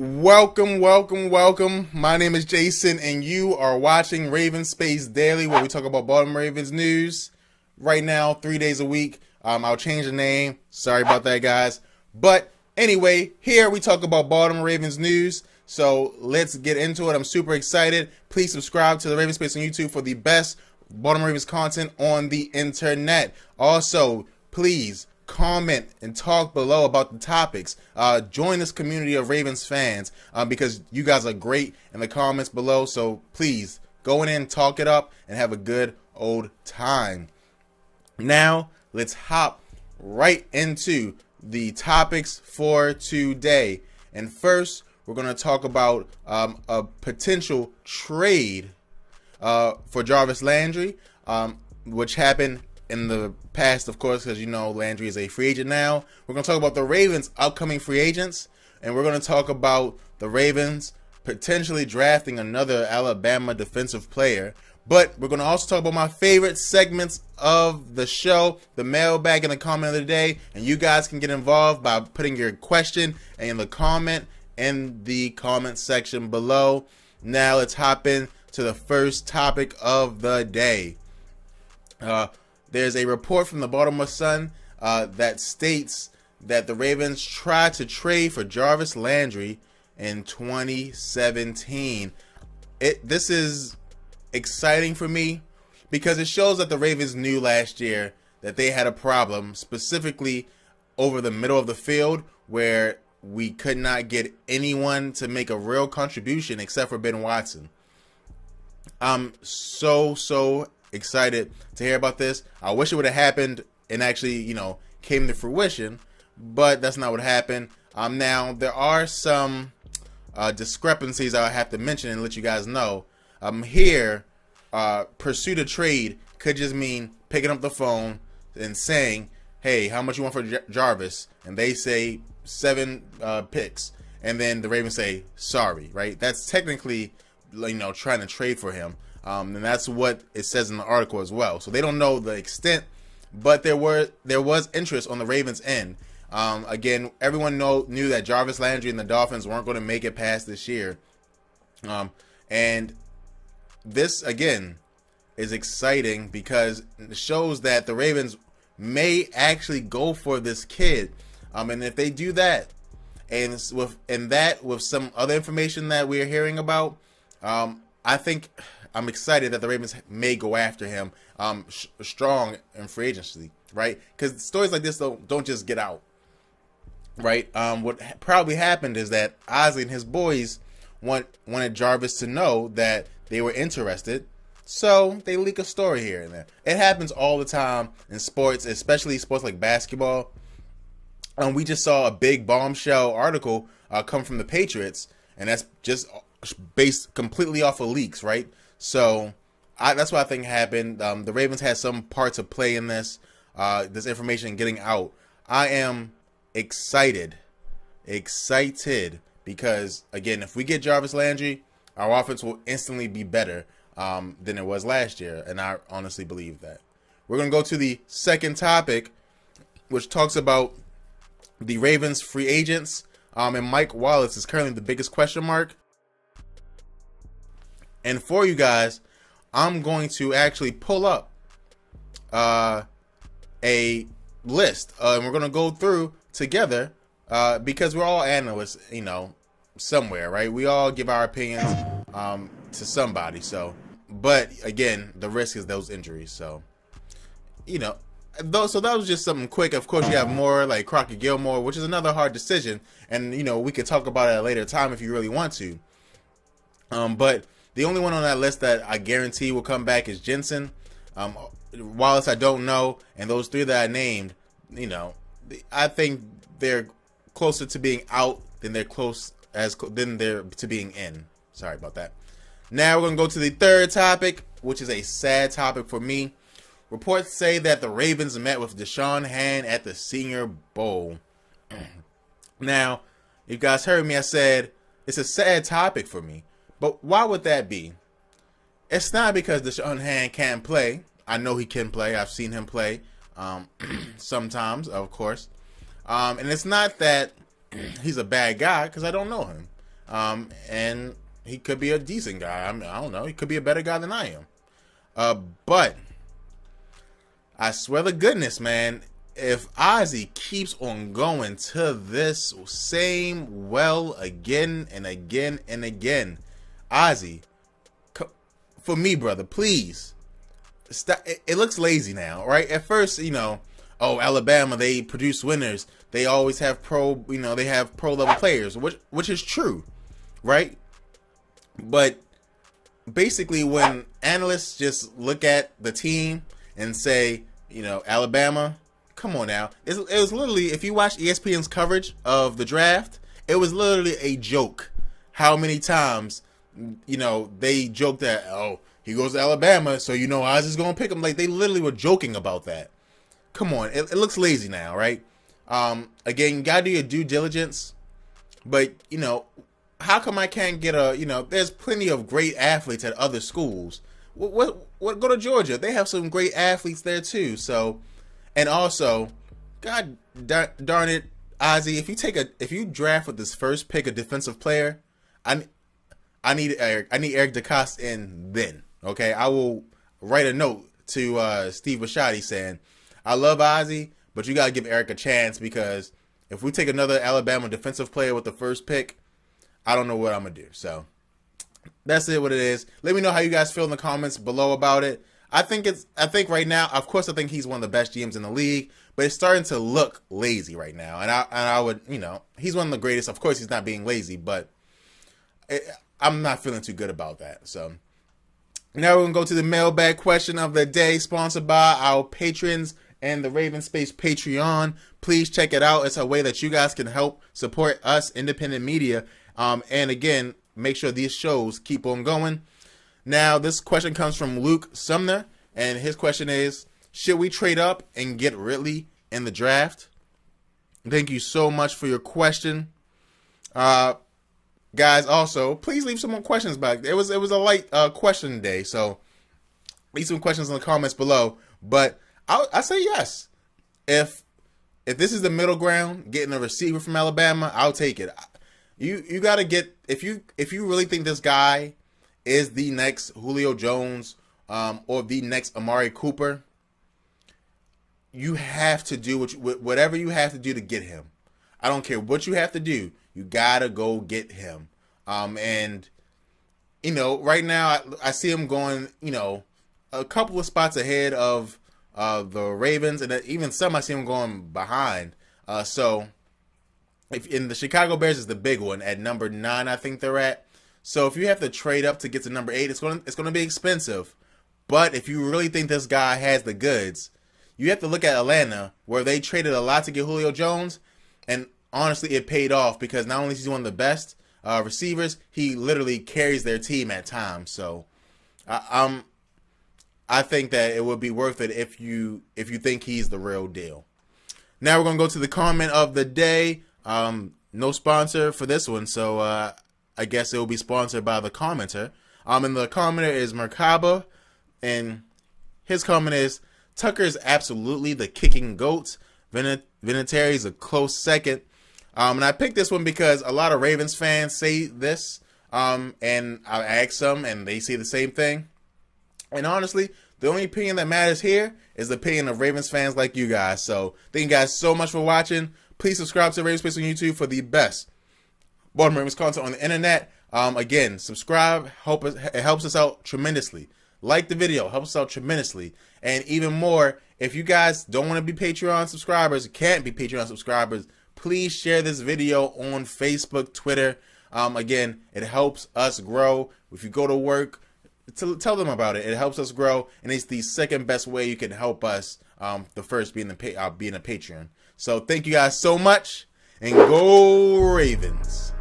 Welcome, welcome, welcome. My name is Jason, and you are watching Ravens Space Daily, where we talk about Baltimore Ravens news. Right now, 3 days a week. I'll change the name. Sorry about that, guys. But anyway, here we talk about Baltimore Ravens news. So let's get into it. I'm super excited. Please subscribe to the Ravens Space on YouTube for the best Baltimore Ravens content on the internet. Also, please comment and talk below about the topics. Join this community of Ravens fans because you guys are great in the comments below. So please go in, talk it up, and have a good old time. Now let's hop right into the topics for today. And first, we're going to talk about a potential trade for Jarvis Landry, which happened in the past, of course, because you know Landry is a free agent now. We're going to talk about the Ravens' upcoming free agents, and we're going to talk about the Ravens potentially drafting another Alabama defensive player. But we're going to also talk about my favorite segments of the show, the mailbag and the comment of the day. And you guys can get involved by putting your question in the comment section below. Now let's hop in to the first topic of the day. There's a report from the Baltimore Sun that states that the Ravens tried to trade for Jarvis Landry in 2017. This is exciting for me because it shows that the Ravens knew last year that they had a problem, specifically over the middle of the field, where we could not get anyone to make a real contribution except for Ben Watson. I'm so excited to hear about this. I wish it would have happened and actually, you know, came to fruition, but that's not what happened. Now there are some discrepancies I have to mention and let you guys know. Here, pursue the trade could just mean picking up the phone and saying, hey, how much you want for Jarvis? And they say 7 picks, and then the Ravens say sorry, right? That's technically, you know, trying to trade for him. And that's what it says in the article as well. So they don't know the extent, but there was interest on the Ravens end. Again, everyone knew that Jarvis Landry and the Dolphins weren't going to make it past this year. And this, again, is exciting because it shows that the Ravens may actually go for this kid. And if they do that, and with some other information that we're hearing about, I think I'm excited that the Ravens may go after him strong in free agency, right? Because stories like this don't just get out, right? What probably happened is that Ozzie and his boys wanted Jarvis to know that they were interested, so they leak a story here and there. It happens all the time in sports, especially sports like basketball. We just saw a big bombshell article come from the Patriots, and that's just based completely off of leaks, right? So that's what I think happened. The Ravens had some part to play in this information getting out. I am excited because, again, if we get Jarvis Landry, our offense will instantly be better than it was last year, and I honestly believe that. We're going to go to the second topic, which talks about the Ravens free agents, and Mike Wallace is currently the biggest question mark. And for you guys, I'm going to actually pull up a list, and we're going to go through together because we're all analysts, you know, somewhere, right? We all give our opinions to somebody. So, but again, the risk is those injuries. So, you know, so that was just something quick. Of course, you have more like Crockett Gilmore, which is another hard decision, and you know we could talk about it at a later time if you really want to. But the only one on that list that I guarantee will come back is Jensen. Wallace, I don't know, and those 3 that I named, you know, I think they're closer to being out than they're to being in. Sorry about that. Now we're gonna go to the third topic, which is a sad topic for me. Reports say that the Ravens met with DeSean Hand at the Senior Bowl. Now, you guys heard me. I said it's a sad topic for me. But why would that be? It's not because DeSean Hand can't play. I know he can play. I've seen him play sometimes, of course. And it's not that he's a bad guy, because I don't know him. and he could be a decent guy. I mean, I don't know. He could be a better guy than I am. But I swear to goodness, man, if Ozzy keeps on going to this same well again and again and again, Ozzy, for me, brother, please stop. It looks lazy now, right? At first, you know, oh, Alabama, they produce winners. They always have they have pro level players, which is true, right? But basically, when analysts just look at the team and say, you know, Alabama, come on now. It was literally, if you watch ESPN's coverage of the draft, it was literally a joke how many times, you know, they joked that, oh, he goes to Alabama, so you know Oz is going to pick him. Like, they literally were joking about that. Come on. It looks lazy now, right? Again, you got to do your due diligence. But, you know, how come I can't get there's plenty of great athletes at other schools. What go to Georgia? They have some great athletes there too. So, and also, God darn it, Ozzy, if you draft with this first pick a defensive player, I need Eric DeCoste in then. Okay, I will write a note to Steve Bisciotti saying, I love Ozzy, but you gotta give Eric a chance, because if we take another Alabama defensive player with the first pick, I don't know what I'm gonna do. So that's what it is. Let me know how you guys feel in the comments below about it. I think right now, of course, I think he's one of the best GMs in the league, but it's starting to look lazy right now. And I would, you know, he's one of the greatest. Of course, he's not being lazy, but I'm not feeling too good about that. So now we're gonna go to the mailbag question of the day, sponsored by our patrons and the Raven Space Patreon. Please check it out. It's a way that you guys can help support us, independent media. And again, make sure these shows keep on going. Now, this question comes from Luke Sumner, and his question is, should we trade up and get Ridley in the draft? Thank you so much for your question. Guys, also, please leave some more questions back. It was a light question day, so leave some questions in the comments below. But I say yes. If this is the middle ground, getting a receiver from Alabama, I'll take it. You gotta get, if you really think this guy is the next Julio Jones or the next Amari Cooper, you have to do whatever you have to do to get him. I don't care what you have to do. You gotta go get him. And you know, right now I see him going, you know, a couple of spots ahead of the Ravens, and even some I see him going behind. So if in the Chicago Bears is the big one at number 9, I think they're at. So if you have to trade up to get to number 8, it's gonna be expensive. But if you really think this guy has the goods, you have to look at Atlanta, where they traded a lot to get Julio Jones, and honestly, it paid off, because not only is he one of the best receivers, he literally carries their team at times. So I think that it would be worth it if you think he's the real deal. Now we're gonna go to the comment of the day. No sponsor for this one, so I guess it will be sponsored by the commenter. And the commenter is Merkaba, and his comment is, Tucker is absolutely the kicking GOAT. Vinatieri is a close second. And I picked this one because a lot of Ravens fans say this, and I asked them, and they say the same thing. And honestly, the only opinion that matters here is the opinion of Ravens fans like you guys. So thank you guys so much for watching. Please subscribe to Raven Space on YouTube for the best Baltimore Ravens content on the internet. Again, subscribe. It helps us out tremendously. Like the video, helps us out tremendously. And even more, if you guys don't want to be Patreon subscribers, can't be Patreon subscribers, please share this video on Facebook, Twitter. Again, it helps us grow. If you go to work, tell them about it. It helps us grow, and it's the second best way you can help us. The first being being a Patreon. So thank you guys so much, and go Ravens.